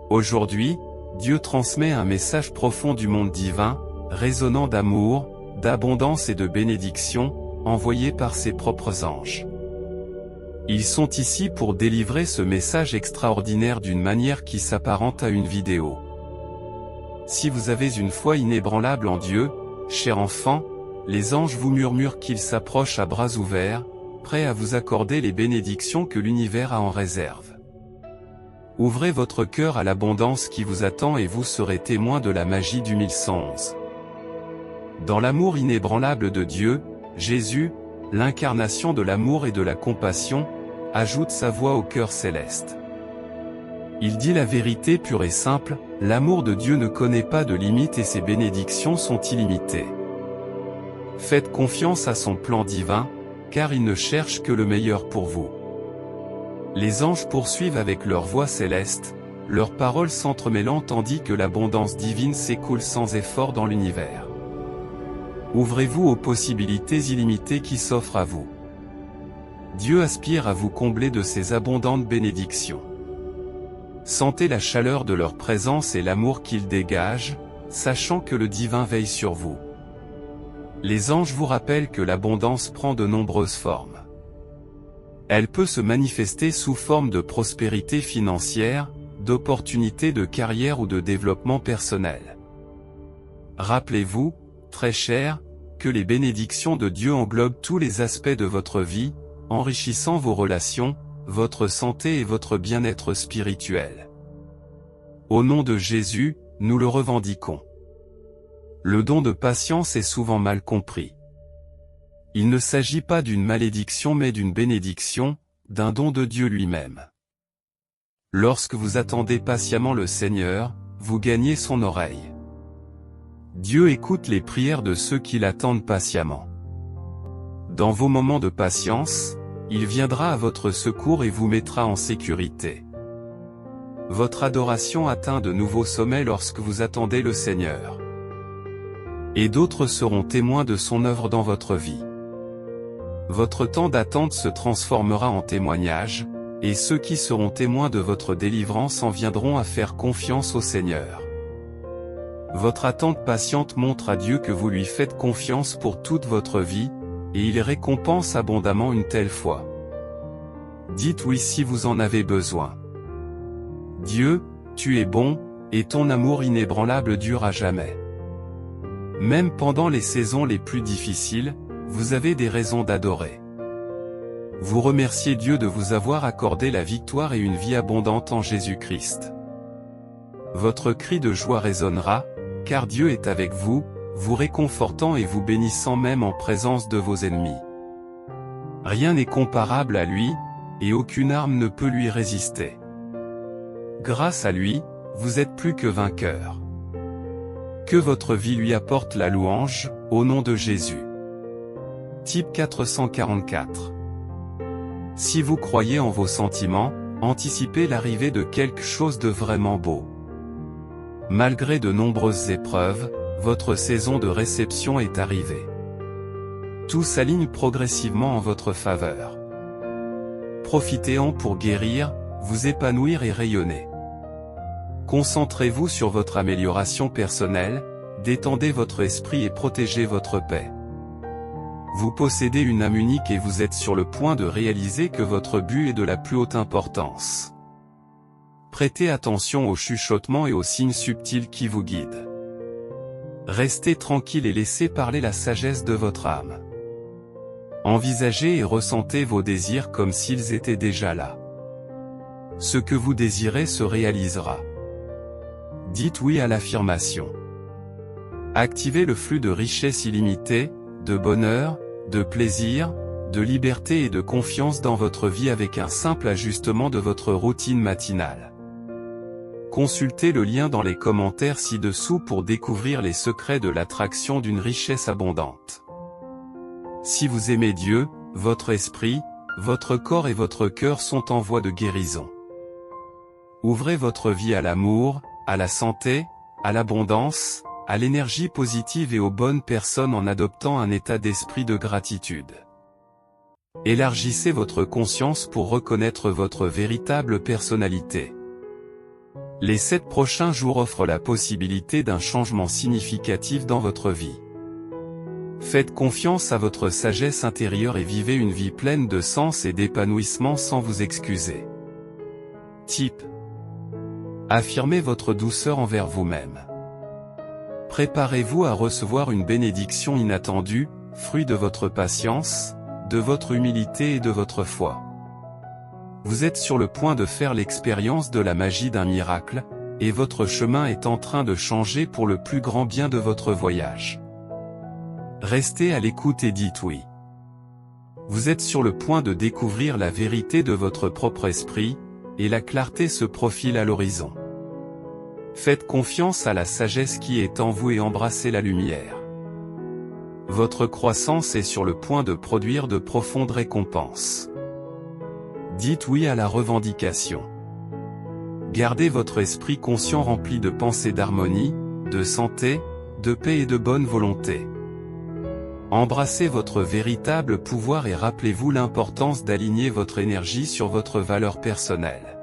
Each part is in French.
Aujourd'hui, Dieu transmet un message profond du monde divin, résonnant d'amour, d'abondance et de bénédiction, envoyé par ses propres anges. Ils sont ici pour délivrer ce message extraordinaire d'une manière qui s'apparente à une vidéo. Si vous avez une foi inébranlable en Dieu, cher enfant, les anges vous murmurent qu'ils s'approchent à bras ouverts, prêts à vous accorder les bénédictions que l'univers a en réserve. Ouvrez votre cœur à l'abondance qui vous attend et vous serez témoin de la magie du 1111. Dans l'amour inébranlable de Dieu, Jésus, l'incarnation de l'amour et de la compassion, ajoute sa voix au cœur céleste. Il dit la vérité pure et simple, l'amour de Dieu ne connaît pas de limites et ses bénédictions sont illimitées. Faites confiance à son plan divin, car il ne cherche que le meilleur pour vous. Les anges poursuivent avec leur voix céleste, leurs paroles s'entremêlant tandis que l'abondance divine s'écoule sans effort dans l'univers. Ouvrez-vous aux possibilités illimitées qui s'offrent à vous. Dieu aspire à vous combler de ses abondantes bénédictions. Sentez la chaleur de leur présence et l'amour qu'ils dégagent, sachant que le divin veille sur vous. Les anges vous rappellent que l'abondance prend de nombreuses formes. Elle peut se manifester sous forme de prospérité financière, d'opportunités de carrière ou de développement personnel. Rappelez-vous, très cher, que les bénédictions de Dieu englobent tous les aspects de votre vie, enrichissant vos relations, votre santé et votre bien-être spirituel. Au nom de Jésus, nous le revendiquons. Le don de patience est souvent mal compris. Il ne s'agit pas d'une malédiction mais d'une bénédiction, d'un don de Dieu lui-même. Lorsque vous attendez patiemment le Seigneur, vous gagnez son oreille. Dieu écoute les prières de ceux qui l'attendent patiemment. Dans vos moments de patience, il viendra à votre secours et vous mettra en sécurité. Votre adoration atteint de nouveaux sommets lorsque vous attendez le Seigneur. Et d'autres seront témoins de son œuvre dans votre vie. Votre temps d'attente se transformera en témoignage, et ceux qui seront témoins de votre délivrance en viendront à faire confiance au Seigneur. Votre attente patiente montre à Dieu que vous lui faites confiance pour toute votre vie, et il récompense abondamment une telle foi. Dites oui si vous en avez besoin. Dieu, tu es bon, et ton amour inébranlable dure à jamais. Même pendant les saisons les plus difficiles, vous avez des raisons d'adorer. Vous remerciez Dieu de vous avoir accordé la victoire et une vie abondante en Jésus-Christ. Votre cri de joie résonnera, car Dieu est avec vous, vous réconfortant et vous bénissant même en présence de vos ennemis. Rien n'est comparable à lui, et aucune arme ne peut lui résister. Grâce à lui, vous êtes plus que vainqueur. Que votre vie lui apporte la louange, au nom de Jésus. Type 444. Si vous croyez en vos sentiments, anticipez l'arrivée de quelque chose de vraiment beau. Malgré de nombreuses épreuves, votre saison de réception est arrivée. Tout s'aligne progressivement en votre faveur. Profitez-en pour guérir, vous épanouir et rayonner. Concentrez-vous sur votre amélioration personnelle, détendez votre esprit et protégez votre paix. Vous possédez une âme unique et vous êtes sur le point de réaliser que votre but est de la plus haute importance. Prêtez attention aux chuchotements et aux signes subtils qui vous guident. Restez tranquille et laissez parler la sagesse de votre âme. Envisagez et ressentez vos désirs comme s'ils étaient déjà là. Ce que vous désirez se réalisera. Dites oui à l'affirmation. Activez le flux de richesse illimitée, de bonheur, de plaisir, de liberté et de confiance dans votre vie avec un simple ajustement de votre routine matinale. Consultez le lien dans les commentaires ci-dessous pour découvrir les secrets de l'attraction d'une richesse abondante. Si vous aimez Dieu, votre esprit, votre corps et votre cœur sont en voie de guérison. Ouvrez votre vie à l'amour, à la santé, à l'abondance, à l'énergie positive et aux bonnes personnes en adoptant un état d'esprit de gratitude. Élargissez votre conscience pour reconnaître votre véritable personnalité. Les 7 prochains jours offrent la possibilité d'un changement significatif dans votre vie. Faites confiance à votre sagesse intérieure et vivez une vie pleine de sens et d'épanouissement sans vous excuser. Type. Affirmez votre douceur envers vous-même. Préparez-vous à recevoir une bénédiction inattendue, fruit de votre patience, de votre humilité et de votre foi. Vous êtes sur le point de faire l'expérience de la magie d'un miracle, et votre chemin est en train de changer pour le plus grand bien de votre voyage. Restez à l'écoute et dites oui. Vous êtes sur le point de découvrir la vérité de votre propre esprit, et la clarté se profile à l'horizon. Faites confiance à la sagesse qui est en vous et embrassez la lumière. Votre croissance est sur le point de produire de profondes récompenses. Dites oui à la revendication. Gardez votre esprit conscient rempli de pensées d'harmonie, de santé, de paix et de bonne volonté. Embrassez votre véritable pouvoir et rappelez-vous l'importance d'aligner votre énergie sur votre valeur personnelle.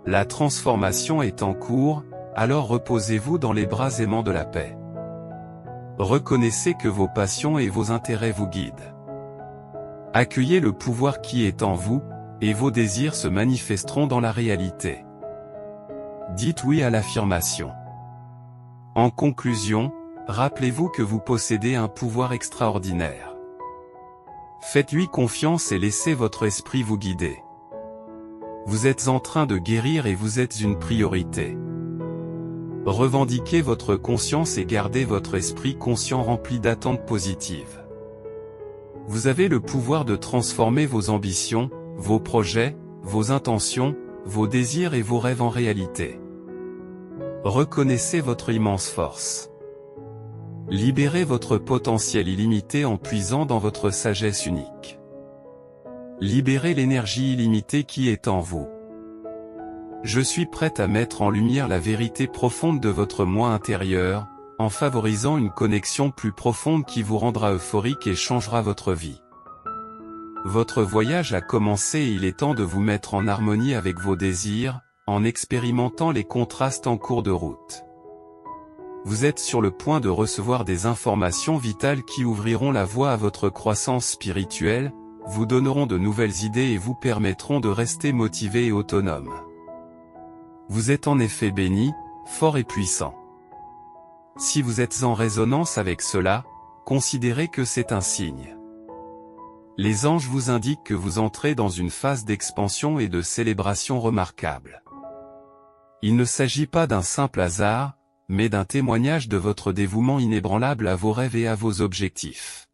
La transformation est en cours, alors reposez-vous dans les bras aimants de la paix. Reconnaissez que vos passions et vos intérêts vous guident. Accueillez le pouvoir qui est en vous, et vos désirs se manifesteront dans la réalité. Dites oui à l'affirmation. En conclusion, rappelez-vous que vous possédez un pouvoir extraordinaire. Faites-lui confiance et laissez votre esprit vous guider. Vous êtes en train de guérir et vous êtes une priorité. Revendiquez votre conscience et gardez votre esprit conscient rempli d'attentes positives. Vous avez le pouvoir de transformer vos ambitions, vos projets, vos intentions, vos désirs et vos rêves en réalité. Reconnaissez votre immense force. Libérez votre potentiel illimité en puisant dans votre sagesse unique. Libérez l'énergie illimitée qui est en vous. Je suis prête à mettre en lumière la vérité profonde de votre moi intérieur, en favorisant une connexion plus profonde qui vous rendra euphorique et changera votre vie. Votre voyage a commencé et il est temps de vous mettre en harmonie avec vos désirs, en expérimentant les contrastes en cours de route. Vous êtes sur le point de recevoir des informations vitales qui ouvriront la voie à votre croissance spirituelle, vous donneront de nouvelles idées et vous permettront de rester motivé et autonome. Vous êtes en effet béni, fort et puissant. Si vous êtes en résonance avec cela, considérez que c'est un signe. Les anges vous indiquent que vous entrez dans une phase d'expansion et de célébration remarquable. Il ne s'agit pas d'un simple hasard, mais d'un témoignage de votre dévouement inébranlable à vos rêves et à vos objectifs.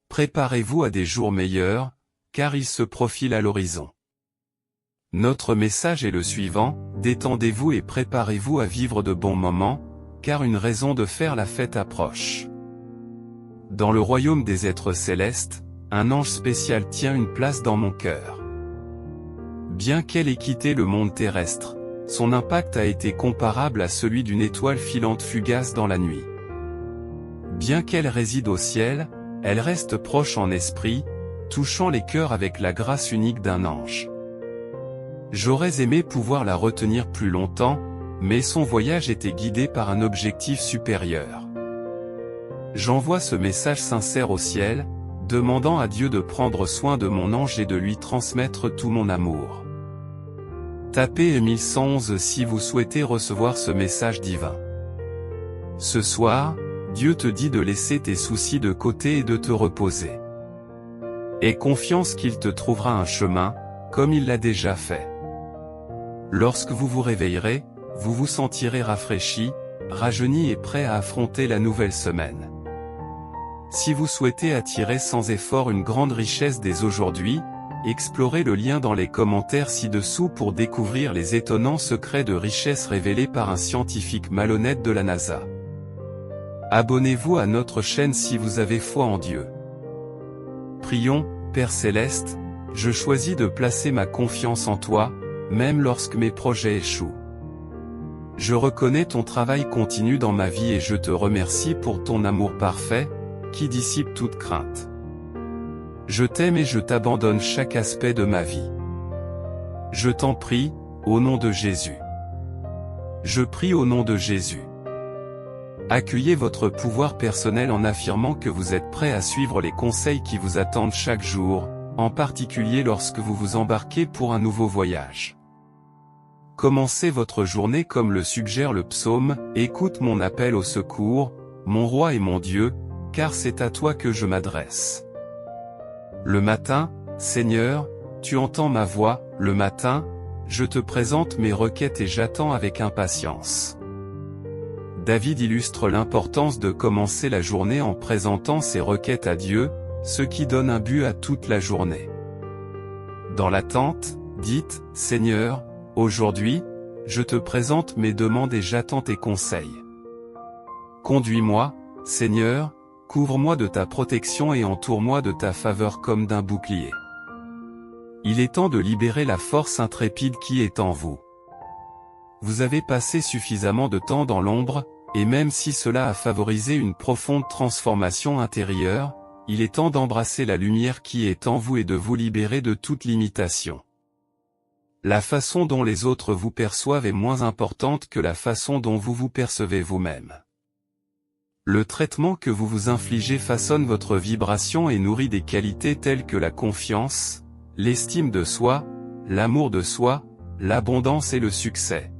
Préparez-vous à des jours meilleurs, car ils se profilent à l'horizon. Notre message est le suivant, détendez-vous et préparez-vous à vivre de bons moments, car une raison de faire la fête approche. Dans le royaume des êtres célestes, un ange spécial tient une place dans mon cœur. Bien qu'elle ait quitté le monde terrestre, son impact a été comparable à celui d'une étoile filante fugace dans la nuit. Bien qu'elle réside au ciel, elle reste proche en esprit, touchant les cœurs avec la grâce unique d'un ange. J'aurais aimé pouvoir la retenir plus longtemps, mais son voyage était guidé par un objectif supérieur. J'envoie ce message sincère au ciel, demandant à Dieu de prendre soin de mon ange et de lui transmettre tout mon amour. Tapez 1111 si vous souhaitez recevoir ce message divin. Ce soir, Dieu te dit de laisser tes soucis de côté et de te reposer. Aie confiance qu'il te trouvera un chemin, comme il l'a déjà fait. Lorsque vous vous réveillerez, vous vous sentirez rafraîchi, rajeuni et prêt à affronter la nouvelle semaine. Si vous souhaitez attirer sans effort une grande richesse dès aujourd'hui, explorez le lien dans les commentaires ci-dessous pour découvrir les étonnants secrets de richesse révélés par un scientifique malhonnête de la NASA. Abonnez-vous à notre chaîne si vous avez foi en Dieu. Prions, Père Céleste, je choisis de placer ma confiance en toi, même lorsque mes projets échouent. Je reconnais ton travail continu dans ma vie et je te remercie pour ton amour parfait, qui dissipe toute crainte. Je t'aime et je t'abandonne chaque aspect de ma vie. Je t'en prie, au nom de Jésus. Je prie au nom de Jésus. Accueillez votre pouvoir personnel en affirmant que vous êtes prêt à suivre les conseils qui vous attendent chaque jour, en particulier lorsque vous vous embarquez pour un nouveau voyage. Commencez votre journée comme le suggère le psaume, « Écoute mon appel au secours, mon roi et mon Dieu, car c'est à toi que je m'adresse. » Le matin, Seigneur, tu entends ma voix, le matin, je te présente mes requêtes et j'attends avec impatience. David illustre l'importance de commencer la journée en présentant ses requêtes à Dieu, ce qui donne un but à toute la journée. Dans l'attente, dites, « Seigneur, aujourd'hui, je te présente mes demandes et j'attends tes conseils. Conduis-moi, Seigneur, couvre-moi de ta protection et entoure-moi de ta faveur comme d'un bouclier. » Il est temps de libérer la force intrépide qui est en vous. Vous avez passé suffisamment de temps dans l'ombre, et même si cela a favorisé une profonde transformation intérieure, il est temps d'embrasser la lumière qui est en vous et de vous libérer de toute limitation. La façon dont les autres vous perçoivent est moins importante que la façon dont vous vous percevez vous-même. Le traitement que vous vous infligez façonne votre vibration et nourrit des qualités telles que la confiance, l'estime de soi, l'amour de soi, l'abondance et le succès.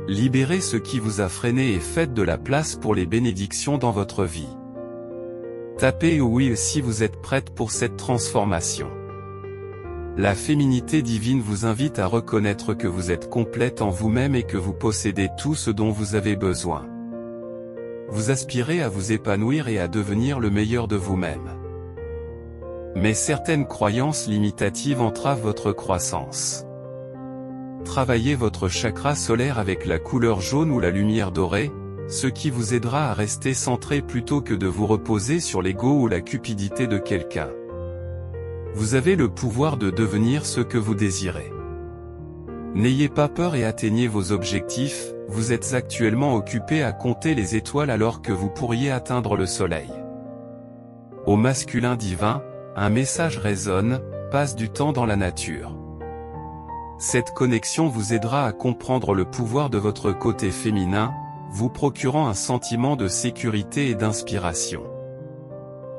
Libérez ce qui vous a freiné et faites de la place pour les bénédictions dans votre vie. Tapez oui si vous êtes prête pour cette transformation. La féminité divine vous invite à reconnaître que vous êtes complète en vous-même et que vous possédez tout ce dont vous avez besoin. Vous aspirez à vous épanouir et à devenir le meilleur de vous-même. Mais certaines croyances limitatives entravent votre croissance. Travaillez votre chakra solaire avec la couleur jaune ou la lumière dorée, ce qui vous aidera à rester centré plutôt que de vous reposer sur l'ego ou la cupidité de quelqu'un. Vous avez le pouvoir de devenir ce que vous désirez. N'ayez pas peur et atteignez vos objectifs, vous êtes actuellement occupé à compter les étoiles alors que vous pourriez atteindre le soleil. Au masculin divin, un message résonne, passe du temps dans la nature. Cette connexion vous aidera à comprendre le pouvoir de votre côté féminin, vous procurant un sentiment de sécurité et d'inspiration.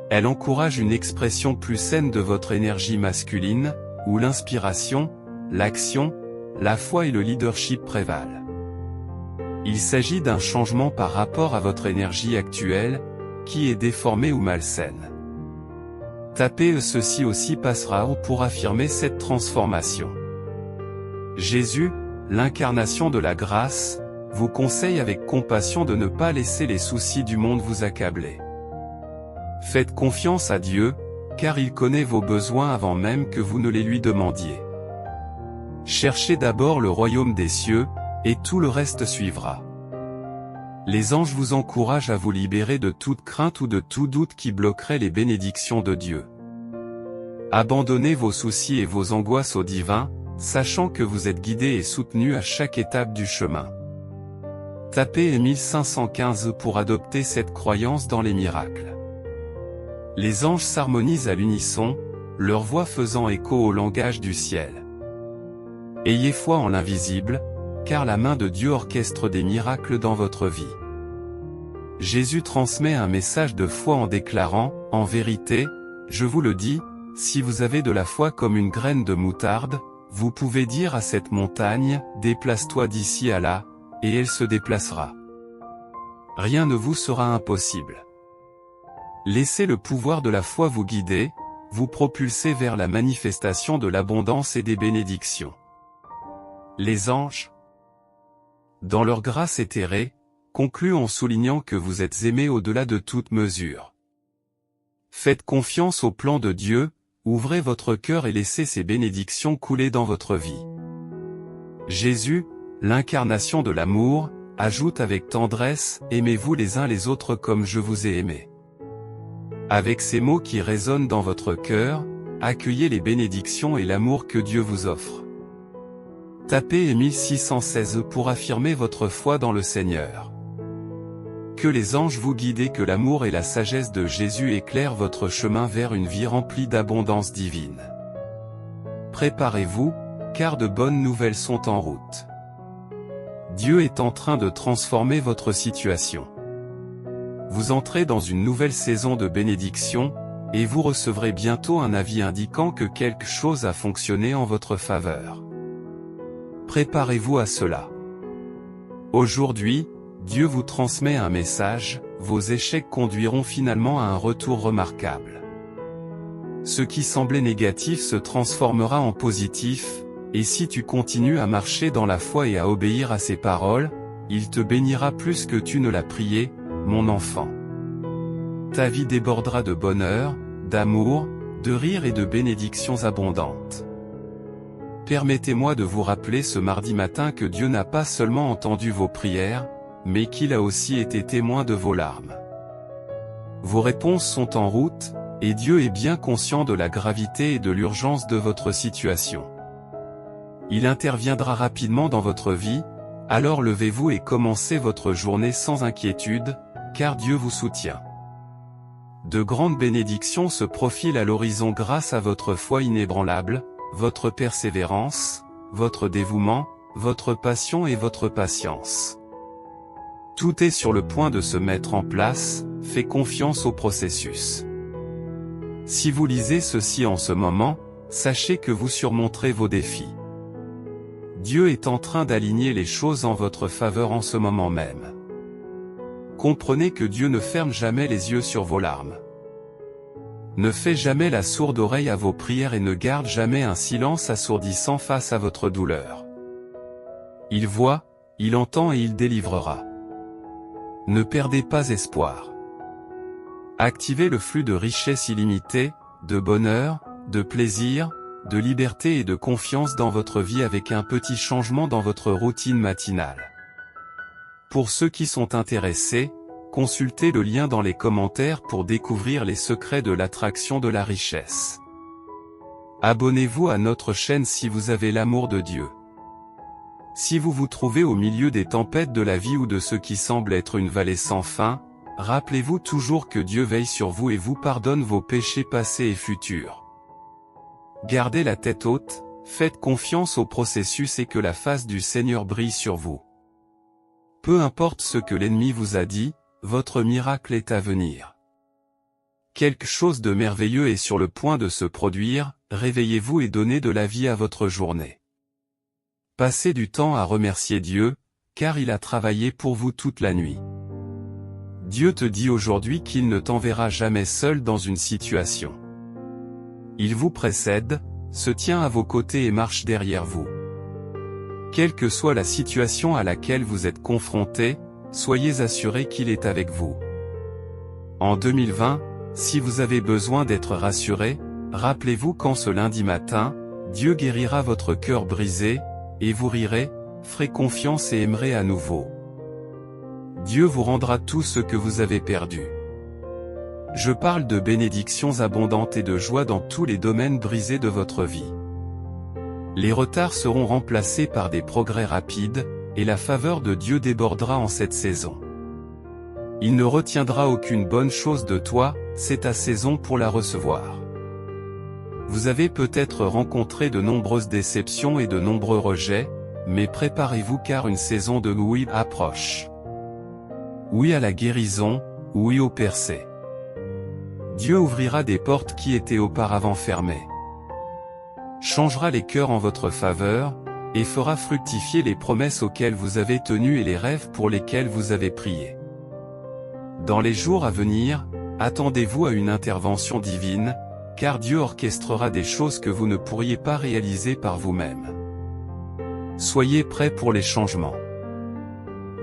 Elle encourage une expression plus saine de votre énergie masculine, où l'inspiration, l'action, la foi et le leadership prévalent. Il s'agit d'un changement par rapport à votre énergie actuelle, qui est déformée ou malsaine. Tapez ceci aussi passera pour affirmer cette transformation. Jésus, l'incarnation de la grâce, vous conseille avec compassion de ne pas laisser les soucis du monde vous accabler. Faites confiance à Dieu, car il connaît vos besoins avant même que vous ne les lui demandiez. Cherchez d'abord le royaume des cieux, et tout le reste suivra. Les anges vous encouragent à vous libérer de toute crainte ou de tout doute qui bloquerait les bénédictions de Dieu. Abandonnez vos soucis et vos angoisses au divin, sachant que vous êtes guidé et soutenu à chaque étape du chemin. Tapez 1515 pour adopter cette croyance dans les miracles. Les anges s'harmonisent à l'unisson, leur voix faisant écho au langage du ciel. Ayez foi en l'invisible, car la main de Dieu orchestre des miracles dans votre vie. Jésus transmet un message de foi en déclarant, « En vérité, je vous le dis, si vous avez de la foi comme une graine de moutarde, vous pouvez dire à cette montagne, « Déplace-toi d'ici à là », et elle se déplacera. Rien ne vous sera impossible. Laissez le pouvoir de la foi vous guider, vous propulser vers la manifestation de l'abondance et des bénédictions. Les anges, dans leur grâce éthérée, concluent en soulignant que vous êtes aimés au-delà de toute mesure. Faites confiance au plan de Dieu, ouvrez votre cœur et laissez ses bénédictions couler dans votre vie. Jésus, l'incarnation de l'amour, ajoute avec tendresse, « Aimez-vous les uns les autres comme je vous ai aimé ». Avec ces mots qui résonnent dans votre cœur, accueillez les bénédictions et l'amour que Dieu vous offre. Tapez 1616 pour affirmer votre foi dans le Seigneur. Que les anges vous guident et que l'amour et la sagesse de Jésus éclairent votre chemin vers une vie remplie d'abondance divine. Préparez-vous, car de bonnes nouvelles sont en route. Dieu est en train de transformer votre situation. Vous entrez dans une nouvelle saison de bénédiction, et vous recevrez bientôt un avis indiquant que quelque chose a fonctionné en votre faveur. Préparez-vous à cela. Aujourd'hui, Dieu vous transmet un message, vos échecs conduiront finalement à un retour remarquable. Ce qui semblait négatif se transformera en positif, et si tu continues à marcher dans la foi et à obéir à ses paroles, il te bénira plus que tu ne l'as prié, mon enfant. Ta vie débordera de bonheur, d'amour, de rire et de bénédictions abondantes. Permettez-moi de vous rappeler ce mardi matin que Dieu n'a pas seulement entendu vos prières, mais qu'il a aussi été témoin de vos larmes. Vos réponses sont en route, et Dieu est bien conscient de la gravité et de l'urgence de votre situation. Il interviendra rapidement dans votre vie, alors levez-vous et commencez votre journée sans inquiétude, car Dieu vous soutient. De grandes bénédictions se profilent à l'horizon grâce à votre foi inébranlable, votre persévérance, votre dévouement, votre passion et votre patience. Tout est sur le point de se mettre en place, faites confiance au processus. Si vous lisez ceci en ce moment, sachez que vous surmonterez vos défis. Dieu est en train d'aligner les choses en votre faveur en ce moment même. Comprenez que Dieu ne ferme jamais les yeux sur vos larmes. Ne fait jamais la sourde oreille à vos prières et ne garde jamais un silence assourdissant face à votre douleur. Il voit, il entend et il délivrera. Ne perdez pas espoir. Activez le flux de richesse illimitée, de bonheur, de plaisir, de liberté et de confiance dans votre vie avec un petit changement dans votre routine matinale. Pour ceux qui sont intéressés, consultez le lien dans les commentaires pour découvrir les secrets de l'attraction de la richesse. Abonnez-vous à notre chaîne si vous avez l'amour de Dieu. Si vous vous trouvez au milieu des tempêtes de la vie ou de ce qui semble être une vallée sans fin, rappelez-vous toujours que Dieu veille sur vous et vous pardonne vos péchés passés et futurs. Gardez la tête haute, faites confiance au processus et que la face du Seigneur brille sur vous. Peu importe ce que l'ennemi vous a dit, votre miracle est à venir. Quelque chose de merveilleux est sur le point de se produire, réveillez-vous et donnez de la vie à votre journée. Passez du temps à remercier Dieu, car il a travaillé pour vous toute la nuit. Dieu te dit aujourd'hui qu'il ne t'enverra jamais seul dans une situation. Il vous précède, se tient à vos côtés et marche derrière vous. Quelle que soit la situation à laquelle vous êtes confronté, soyez assurés qu'il est avec vous. En 2020, si vous avez besoin d'être rassuré, rappelez-vous qu'en ce lundi matin, Dieu guérira votre cœur brisé, et vous rirez, ferez confiance et aimerez à nouveau. Dieu vous rendra tout ce que vous avez perdu. Je parle de bénédictions abondantes et de joie dans tous les domaines brisés de votre vie. Les retards seront remplacés par des progrès rapides, et la faveur de Dieu débordera en cette saison. Il ne retiendra aucune bonne chose de toi, c'est ta saison pour la recevoir. Vous avez peut-être rencontré de nombreuses déceptions et de nombreux rejets, mais préparez-vous car une saison de oui approche. Oui à la guérison, oui au percé. Dieu ouvrira des portes qui étaient auparavant fermées. Changera les cœurs en votre faveur, et fera fructifier les promesses auxquelles vous avez tenu et les rêves pour lesquels vous avez prié. Dans les jours à venir, attendez-vous à une intervention divine, car Dieu orchestrera des choses que vous ne pourriez pas réaliser par vous-même. Soyez prêts pour les changements.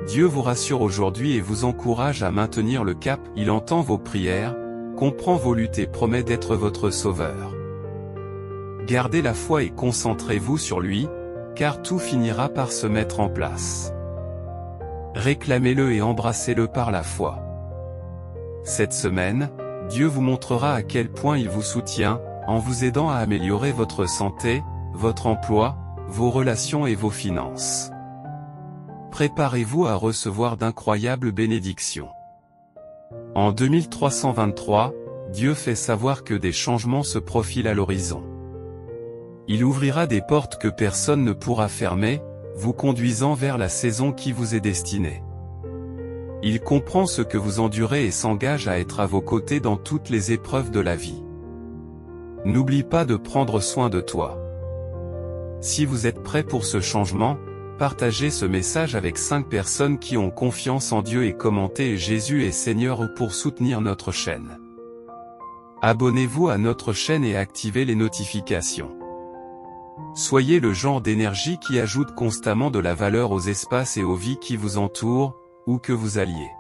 Dieu vous rassure aujourd'hui et vous encourage à maintenir le cap, il entend vos prières, comprend vos luttes et promet d'être votre sauveur. Gardez la foi et concentrez-vous sur lui, car tout finira par se mettre en place. Réclamez-le et embrassez-le par la foi. Cette semaine, Dieu vous montrera à quel point il vous soutient, en vous aidant à améliorer votre santé, votre emploi, vos relations et vos finances. Préparez-vous à recevoir d'incroyables bénédictions. En 2323, Dieu fait savoir que des changements se profilent à l'horizon. Il ouvrira des portes que personne ne pourra fermer, vous conduisant vers la saison qui vous est destinée. Il comprend ce que vous endurez et s'engage à être à vos côtés dans toutes les épreuves de la vie. N'oublie pas de prendre soin de toi. Si vous êtes prêt pour ce changement, partagez ce message avec 5 personnes qui ont confiance en Dieu et commentez Jésus est Seigneur pour soutenir notre chaîne. Abonnez-vous à notre chaîne et activez les notifications. Soyez le genre d'énergie qui ajoute constamment de la valeur aux espaces et aux vies qui vous entourent, où que vous alliez.